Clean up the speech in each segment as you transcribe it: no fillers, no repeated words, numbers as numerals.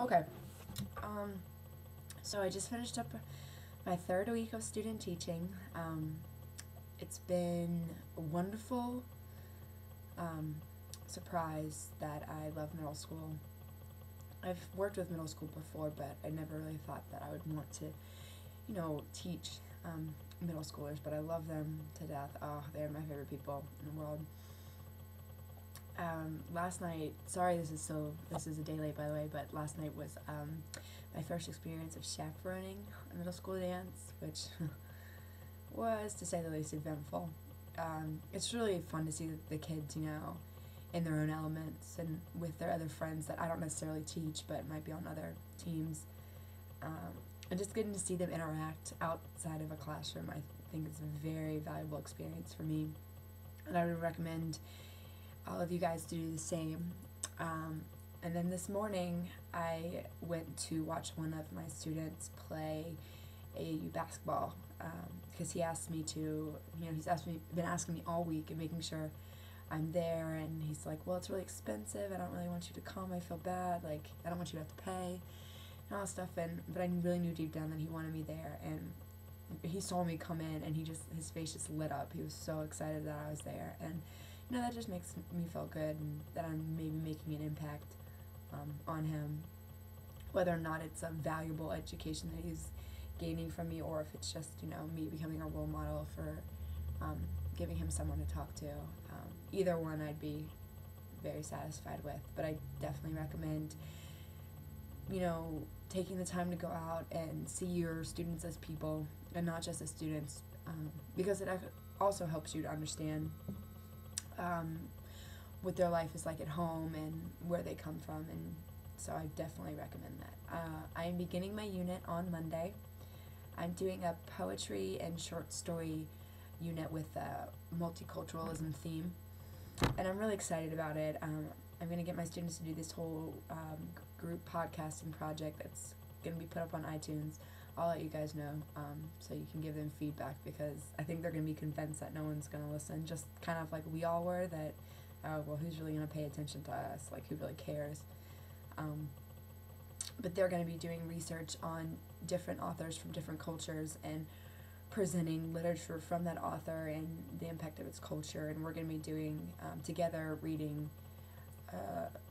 Okay. Um, so I just finished up my third week of student teaching. It's been a wonderful um, surprise that I love middle school. I've worked with middle school before, but I never really thought that I would want to, teach middle schoolers, but I love them to death. Oh, they're my favorite people in the world. Last night, sorry this is a day late by the way, but last night was my first experience of chaperoning a middle school dance, which was, to say the least, eventful. It's really fun to see the kids, in their own elements and with their other friends that I don't necessarily teach, but might be on other teams. And just getting to see them interact outside of a classroom, I think is a very valuable experience for me. And I would recommend all of you guys to do the same. And then this morning, I went to watch one of my students play AAU basketball because he asked me to. Been asking me all week and making sure I'm there. And he's like, "Well, it's really expensive. I don't really want you to come. I feel bad. Like, I don't want you to have to pay and all that stuff." But I really knew deep down that he wanted me there. And he saw me come in, and his face just lit up. He was so excited that I was there, and that just makes me feel good, and that I'm maybe making an impact on him, whether or not it's a valuable education that he's gaining from me, or if it's just me becoming a role model for giving him someone to talk to. Either one I'd be very satisfied with, but I definitely recommend taking the time to go out and see your students as people and not just as students, because it also helps you to understand what their life is like at home and where they come from, and so I definitely recommend that. I am beginning my unit on Monday. I'm doing a poetry and short story unit with a multiculturalism theme, and I'm really excited about it. I'm going to get my students to do this whole group podcasting project that's going to be put up on iTunes. I'll let you guys know so you can give them feedback, because I think they're going to be convinced that no one's going to listen, just kind of like we all were, that, oh, well, who's really going to pay attention to us? Like, who really cares? But they're going to be doing research on different authors from different cultures and presenting literature from that author and the impact of its culture. And we're going to be doing, together, reading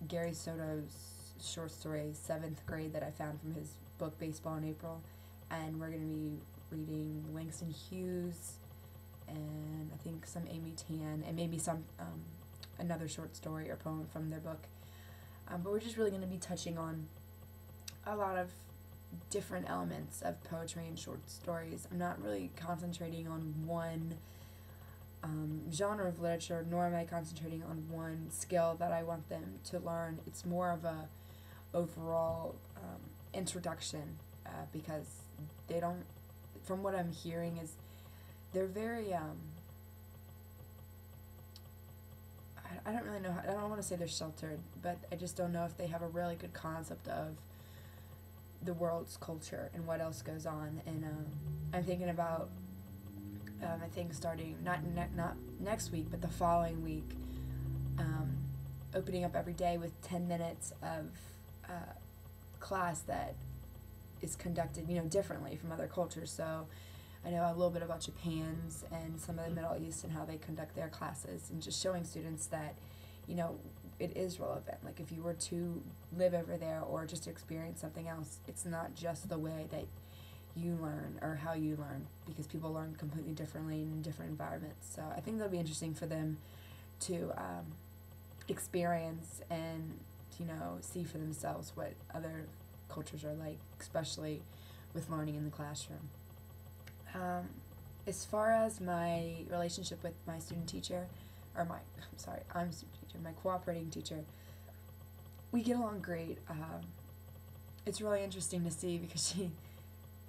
Gary Soto's short story, 7th Grade, that I found from his book, Baseball in April. And we're going to be reading Langston Hughes and I think some Amy Tan and maybe some another short story or poem from their book. But we're just really going to be touching on a lot of different elements of poetry and short stories. I'm not really concentrating on one genre of literature, nor am I concentrating on one skill that I want them to learn. It's more of a overall introduction, because they don't, from what I'm hearing, is they're very I don't really know how, I don't want to say they're sheltered, but I just don't know if they have a really good concept of the world's culture and what else goes on. And I'm thinking about I think starting not next week, but the following week, opening up every day with 10 minutes of class that is conducted, differently from other cultures. So I know a little bit about Japan's and some of the Middle East and how they conduct their classes, and just showing students that, it is relevant. Like, if you were to live over there or just experience something else, it's not just the way that you learn or how you learn, because people learn completely differently in different environments. So I think that'll be interesting for them to experience and, see for themselves what other cultures are like, especially with learning in the classroom. As far as my relationship with my student teacher, I'm student teacher, my cooperating teacher, we get along great. It's really interesting to see, because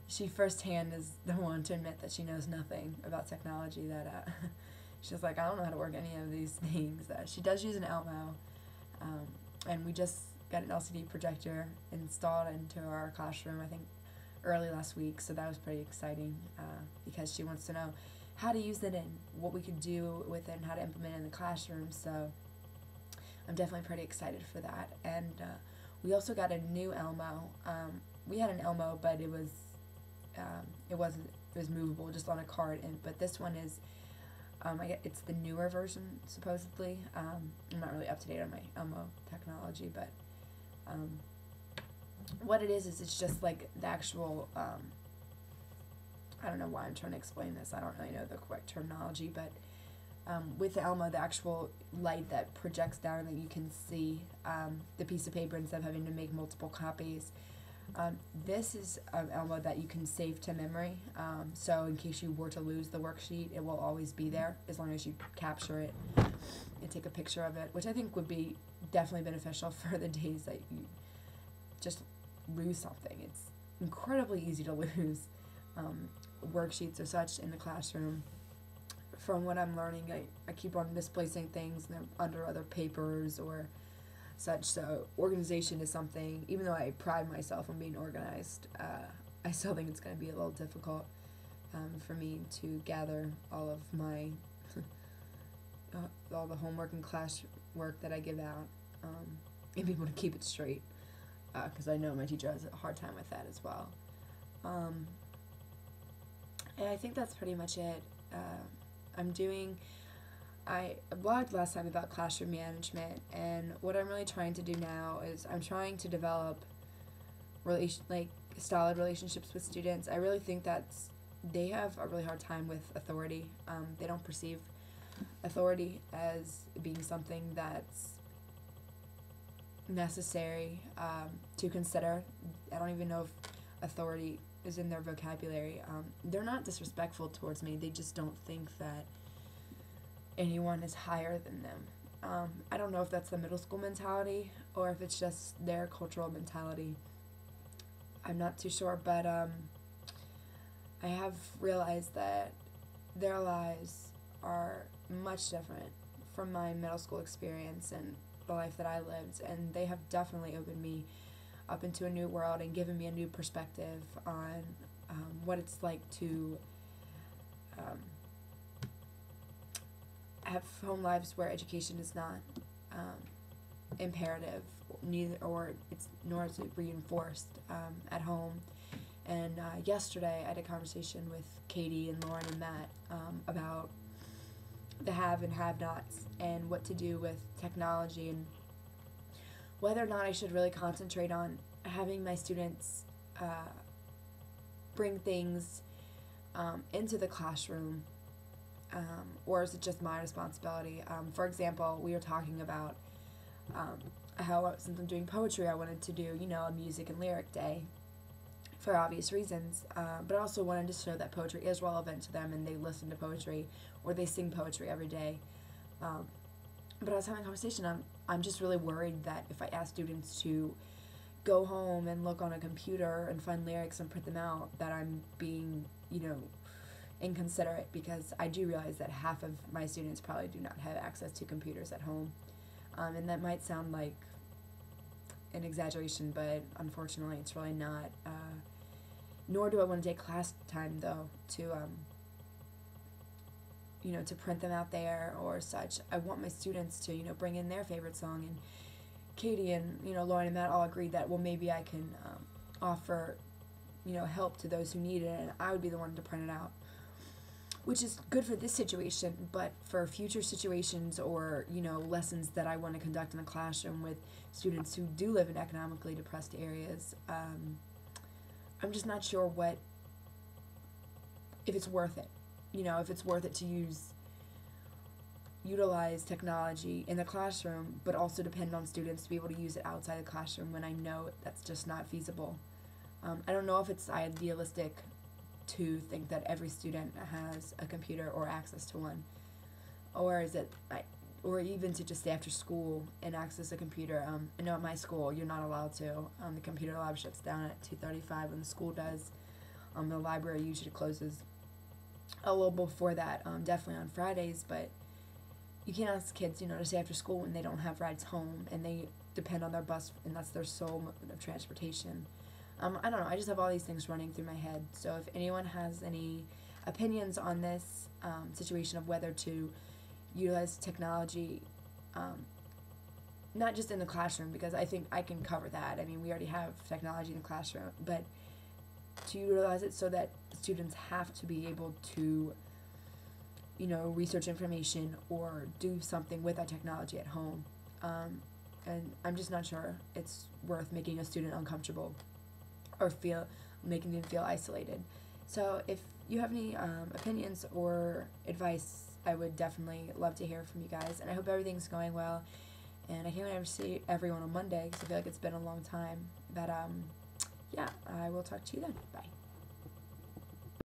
she firsthand is the one to admit that she knows nothing about technology, that she's like, I don't know how to work any of these things. She does use an Elmo, and we just got an LCD projector installed into our classroom, I think, early last week, so that was pretty exciting, because she wants to know how to use it and what we could do with it and how to implement it in the classroom. So I'm definitely pretty excited for that. And We also got a new Elmo. We had an Elmo, but it was movable, just on a cart. But this one is, it's the newer version supposedly. I'm not really up to date on my Elmo technology, but what it is it's just like the actual. I don't know why I'm trying to explain this. I don't really know the correct terminology, but with the Elmo, the actual light that projects down that you can see the piece of paper instead of having to make multiple copies. This is an Elmo that you can save to memory, so in case you were to lose the worksheet, it will always be there as long as you capture it and take a picture of it, which I think would be definitely beneficial for the days that you just lose something. It's incredibly easy to lose worksheets or such in the classroom. From what I'm learning, I keep on misplacing things and they're under other papers or such, so organization is something, even though I pride myself on being organized, I still think it's going to be a little difficult for me to gather all of my, all the homework and class work that I give out, and be able to keep it straight, because I know my teacher has a hard time with that as well. And I think that's pretty much it. I blogged last time about classroom management, and what I'm really trying to do now is I'm trying to develop solid relationships with students. I really think that they have a really hard time with authority. They don't perceive authority as being something that's necessary to consider. I don't even know if authority is in their vocabulary. They're not disrespectful towards me, they just don't think that anyone is higher than them. I don't know if that's the middle school mentality or if it's just their cultural mentality. I'm not too sure, but I have realized that their lives are much different from my middle school experience and the life that I lived, and they have definitely opened me up into a new world and given me a new perspective on what it's like to have home lives where education is not imperative, nor is it reinforced at home. And yesterday I had a conversation with Katie and Lauren and Matt about the have and have-nots and what to do with technology and whether or not I should really concentrate on having my students bring things into the classroom, or is it just my responsibility? For example, we were talking about how, since I'm doing poetry, I wanted to do, a music and lyric day for obvious reasons, but I also wanted to show that poetry is relevant to them and they listen to poetry or they sing poetry every day. But I was having a conversation, I'm just really worried that if I ask students to go home and look on a computer and find lyrics and print them out, that I'm being, inconsiderate, because I do realize that half of my students probably do not have access to computers at home. And that might sound like an exaggeration, but unfortunately it's really not. Nor do I want to take class time, though, to to print them out there or such. I want my students to, bring in their favorite song, and Katie and, Lauren and Matt all agreed that, well, maybe I can offer, help to those who need it, and I would be the one to print it out, which is good for this situation, but for future situations or, lessons that I want to conduct in a classroom with students who do live in economically depressed areas, I'm just not sure if it's worth it. If it's worth it to utilize technology in the classroom, but also depend on students to be able to use it outside the classroom when I know that's just not feasible. I don't know if it's idealistic to think that every student has a computer or access to one, or or even to just stay after school and access a computer. I know at my school you're not allowed to. The computer lab shuts down at 2:35 when the school does. The library usually closes a little before that, definitely on Fridays, but you can't ask kids, to stay after school when they don't have rides home and they depend on their bus and that's their sole mode of transportation. I don't know, I just have all these things running through my head, so if anyone has any opinions on this situation of whether to utilize technology not just in the classroom, because I think I can cover that. I mean, we already have technology in the classroom, but to utilize it so that students have to be able to, you know, research information or do something with that technology at home. And I'm just not sure it's worth making a student uncomfortable or making them feel isolated. So if you have any opinions or advice, I would definitely love to hear from you guys. And I hope everything's going well. And I can't wait to see everyone on Monday because I feel like it's been a long time. But yeah, I will talk to you then. Bye.